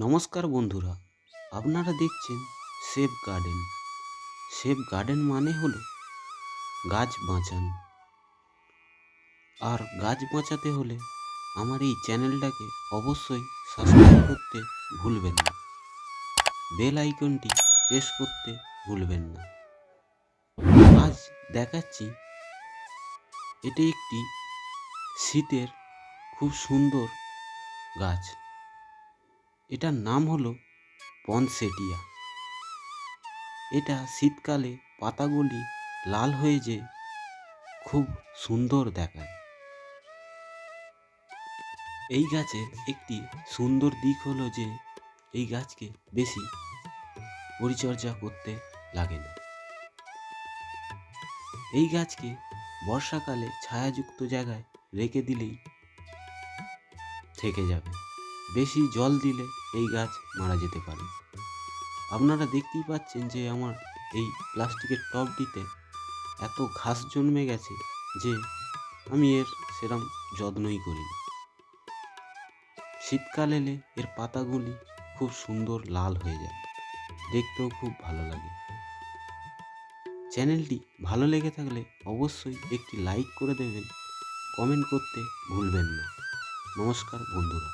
নমস্কার বন্ধুরা, আপনারা দেখছেন সেভ গার্ডেন। সেভ গার্ডেন মানে হলো গাছ বাঁচান। আর গাছ বাঁচাতে হলে আমার এই চ্যানেলটাকে অবশ্যই সাবস্ক্রাইব করতে ভুলবেন না, বেল আইকনটি প্রেস করতে ভুলবেন না। আজ দেখাচ্ছি, এটি একটি শীতের খুব সুন্দর গাছ। এটার নাম হলো পনসেটিয়া। এটা শীতকালে পাতাগুলি লাল হয়ে যে খুব সুন্দর দেখায়। এই গাছের একটি সুন্দর দিক হলো যে এই গাছকে বেশি পরিচর্যা করতে লাগে না। এই গাছকে বর্ষাকালে ছায়াযুক্ত জায়গায় রেখে দিলেই থেকে যাবে। বেশি জল দিলে এই গাছ মারা যেতে পারে। আপনারা দেখতেই পাচ্ছেন যে আমার এই প্লাস্টিকের টবটিতে এত ঘাস জন্মে গেছে যে আমি এর সেরম যত্নই করিনি। শীতকাল এলে এর পাতাগুলি খুব সুন্দর লাল হয়ে যায়, দেখতেও খুব ভালো লাগে। চ্যানেলটি ভালো লেগে থাকলে অবশ্যই একটি লাইক করে দেবেন, কমেন্ট করতে ভুলবেন না। নমস্কার বন্ধুরা।